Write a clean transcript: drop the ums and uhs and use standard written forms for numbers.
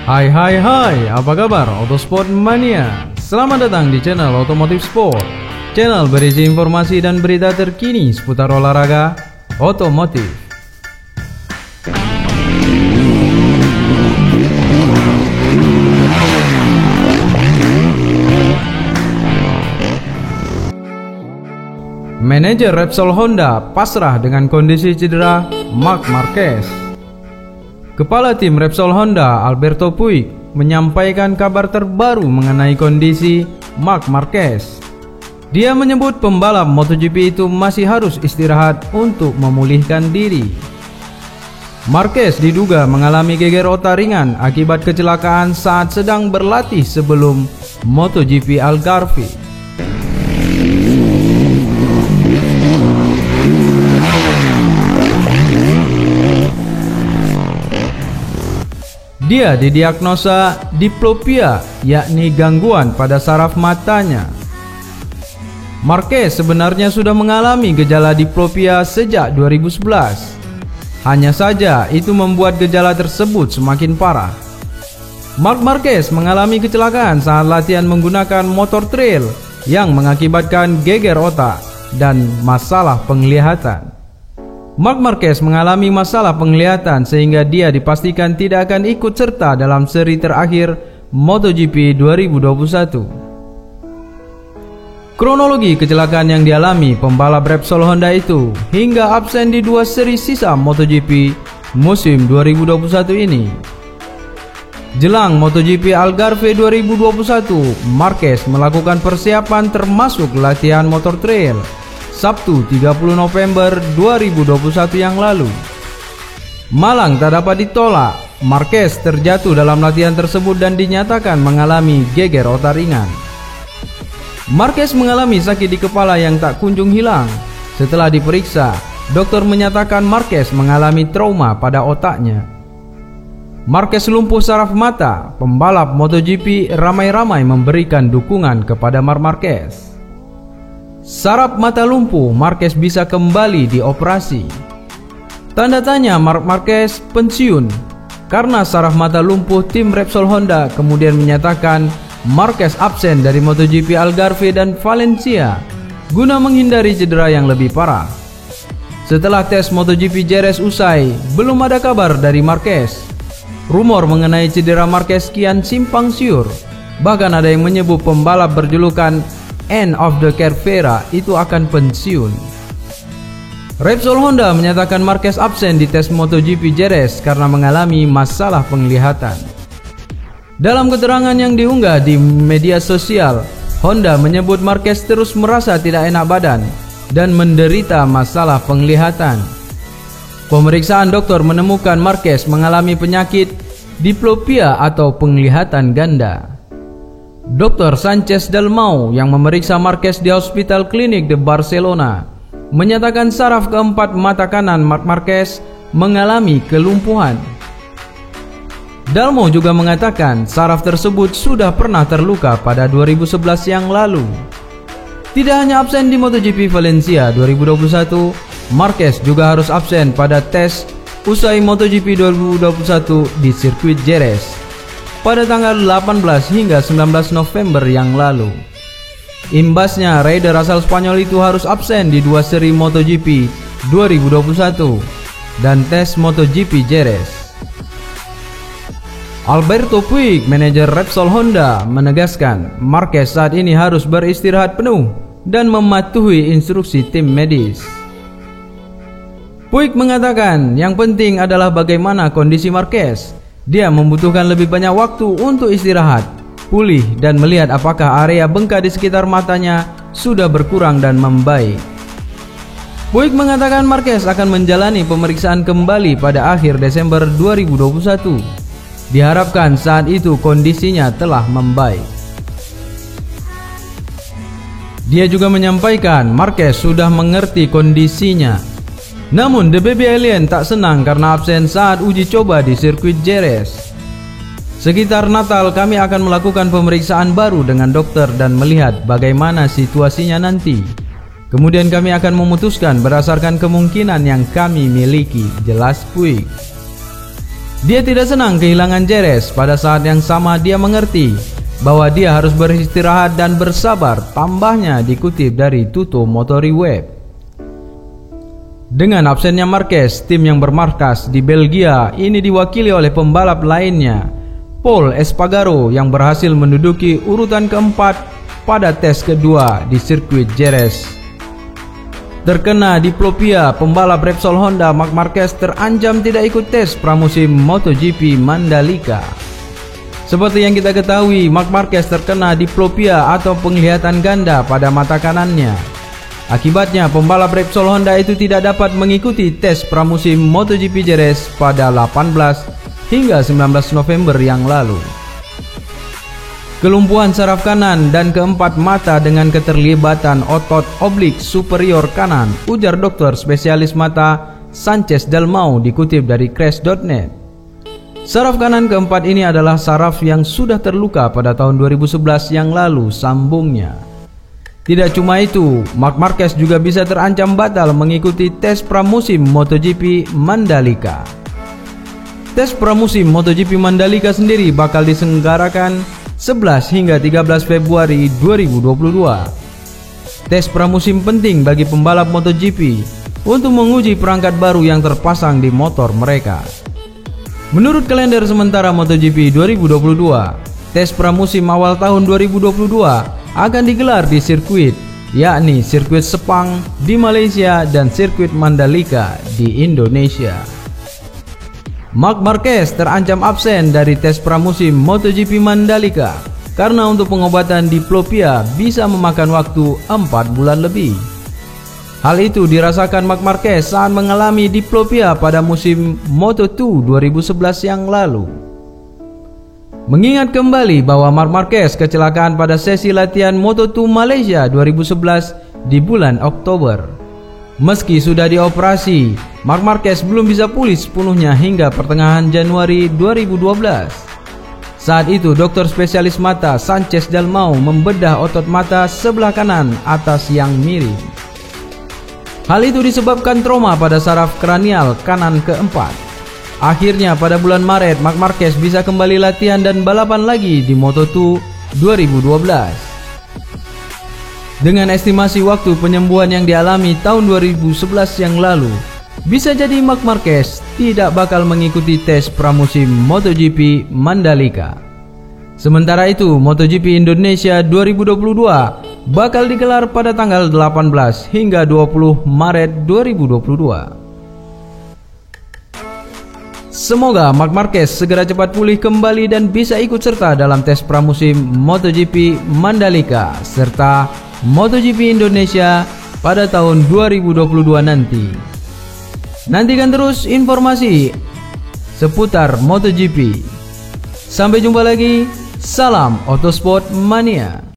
Hai, apa kabar Autosport Mania? Selamat datang di channel Otomotif Sport. Channel berisi informasi dan berita terkini seputar olahraga otomotif. Manajer Repsol Honda pasrah dengan kondisi cedera Marc Marquez. Kepala tim Repsol Honda, Alberto Puig, menyampaikan kabar terbaru mengenai kondisi Marc Marquez. Dia menyebut pembalap MotoGP itu masih harus istirahat untuk memulihkan diri. Marquez diduga mengalami geger otak ringan akibat kecelakaan saat sedang berlatih sebelum MotoGP Algarve. Dia didiagnosa diplopia, yakni gangguan pada saraf matanya. Marquez sebenarnya sudah mengalami gejala diplopia sejak 2011. Hanya saja itu membuat gejala tersebut semakin parah. Marc Marquez mengalami kecelakaan saat latihan menggunakan motor trail yang mengakibatkan geger otak dan masalah penglihatan. Marc Marquez mengalami masalah penglihatan sehingga dia dipastikan tidak akan ikut serta dalam seri terakhir MotoGP 2021. Kronologi kecelakaan yang dialami pembalap Repsol Honda itu hingga absen di dua seri sisa MotoGP musim 2021 ini. Jelang MotoGP Algarve 2021, Marquez melakukan persiapan termasuk latihan motor trail Sabtu 30 November 2021 yang lalu. Malang tak dapat ditolak, Marquez terjatuh dalam latihan tersebut dan dinyatakan mengalami geger otak ringan. Marquez mengalami sakit di kepala yang tak kunjung hilang. Setelah diperiksa, dokter menyatakan Marquez mengalami trauma pada otaknya. Marquez lumpuh saraf mata. Pembalap MotoGP ramai-ramai memberikan dukungan kepada Marc Marquez. Saraf mata lumpuh, Marquez bisa kembali dioperasi. Tanda tanya Marc Marquez pensiun. Karena saraf mata lumpuh, tim Repsol Honda kemudian menyatakan Marquez absen dari MotoGP Algarve dan Valencia guna menghindari cedera yang lebih parah. Setelah tes MotoGP Jerez usai, belum ada kabar dari Marquez. Rumor mengenai cedera Marquez kian simpang siur. Bahkan ada yang menyebut pembalap berjulukan End of the Carrera itu akan pensiun. Repsol Honda menyatakan Marquez absen di tes MotoGP Jerez karena mengalami masalah penglihatan. Dalam keterangan yang diunggah di media sosial, Honda menyebut Marquez terus merasa tidak enak badan dan menderita masalah penglihatan. Pemeriksaan dokter menemukan Marquez mengalami penyakit diplopia atau penglihatan ganda. Dr. Sanchez Dalmau yang memeriksa Marquez di Hospital Klinik de Barcelona menyatakan saraf keempat mata kanan Marc Marquez mengalami kelumpuhan. Dalmau juga mengatakan saraf tersebut sudah pernah terluka pada 2011 yang lalu. Tidak hanya absen di MotoGP Valencia 2021, Marquez juga harus absen pada tes usai MotoGP 2021 di sirkuit Jerez pada tanggal 18 hingga 19 November yang lalu. Imbasnya, rider asal Spanyol itu harus absen di dua seri MotoGP 2021 dan tes MotoGP Jerez. Alberto Puig, manajer Repsol Honda, menegaskan Marquez saat ini harus beristirahat penuh dan mematuhi instruksi tim medis. Puig mengatakan yang penting adalah bagaimana kondisi Marquez. Dia membutuhkan lebih banyak waktu untuk istirahat, pulih, dan melihat apakah area bengkak di sekitar matanya sudah berkurang dan membaik. Puig mengatakan Marquez akan menjalani pemeriksaan kembali pada akhir Desember 2021. Diharapkan saat itu kondisinya telah membaik. Dia juga menyampaikan Marquez sudah mengerti kondisinya. Namun The Baby Alien tak senang karena absen saat uji coba di sirkuit Jerez. Sekitar Natal kami akan melakukan pemeriksaan baru dengan dokter dan melihat bagaimana situasinya nanti. Kemudian kami akan memutuskan berdasarkan kemungkinan yang kami miliki, jelas Puig. Dia tidak senang kehilangan Jerez. Pada saat yang sama dia mengerti bahwa dia harus beristirahat dan bersabar, tambahnya dikutip dari Tutto Motori Web. Dengan absennya Marquez, tim yang bermarkas di Belgia ini diwakili oleh pembalap lainnya, Pol Espargaro, yang berhasil menduduki urutan keempat pada tes kedua di sirkuit Jerez. Terkena diplopia, pembalap Repsol Honda Marc Marquez terancam tidak ikut tes pramusim MotoGP Mandalika. Seperti yang kita ketahui, Marc Marquez terkena diplopia atau penglihatan ganda pada mata kanannya. Akibatnya, pembalap Repsol Honda itu tidak dapat mengikuti tes pramusim MotoGP Jerez pada 18 hingga 19 November yang lalu. Kelumpuhan saraf kanan dan keempat mata dengan keterlibatan otot oblik superior kanan, ujar dokter spesialis mata Sanchez Dalmau dikutip dari Crash.net. Saraf kanan keempat ini adalah saraf yang sudah terluka pada tahun 2011 yang lalu, sambungnya. Tidak cuma itu, Marc Marquez juga bisa terancam batal mengikuti tes pramusim MotoGP Mandalika. Tes pramusim MotoGP Mandalika sendiri bakal diselenggarakan 11 hingga 13 Februari 2022. Tes pramusim penting bagi pembalap MotoGP untuk menguji perangkat baru yang terpasang di motor mereka. Menurut kalender sementara MotoGP 2022, tes pramusim awal tahun 2022 akan digelar di sirkuit, yakni sirkuit Sepang di Malaysia dan sirkuit Mandalika di Indonesia. Marc Marquez terancam absen dari tes pramusim MotoGP Mandalika karena untuk pengobatan diplopia bisa memakan waktu 4 bulan lebih. Hal itu dirasakan Marc Marquez saat mengalami diplopia pada musim Moto2 2011 yang lalu. Mengingat kembali bahwa Marc Marquez kecelakaan pada sesi latihan Moto2 Malaysia 2011 di bulan Oktober. Meski sudah dioperasi, Marc Marquez belum bisa pulih sepenuhnya hingga pertengahan Januari 2012. Saat itu dokter spesialis mata Sanchez Dalmau membedah otot mata sebelah kanan atas yang miring. Hal itu disebabkan trauma pada saraf kranial kanan keempat. Akhirnya pada bulan Maret, Marc Marquez bisa kembali latihan dan balapan lagi di Moto2 2012. Dengan estimasi waktu penyembuhan yang dialami tahun 2011 yang lalu, bisa jadi Marc Marquez tidak bakal mengikuti tes pramusim MotoGP Mandalika. Sementara itu, MotoGP Indonesia 2022 bakal digelar pada tanggal 18 hingga 20 Maret 2022. Semoga Marc Marquez segera cepat pulih kembali dan bisa ikut serta dalam tes pramusim MotoGP Mandalika serta MotoGP Indonesia pada tahun 2022 nanti. Nantikan terus informasi seputar MotoGP. Sampai jumpa lagi. Salam Autosport Mania.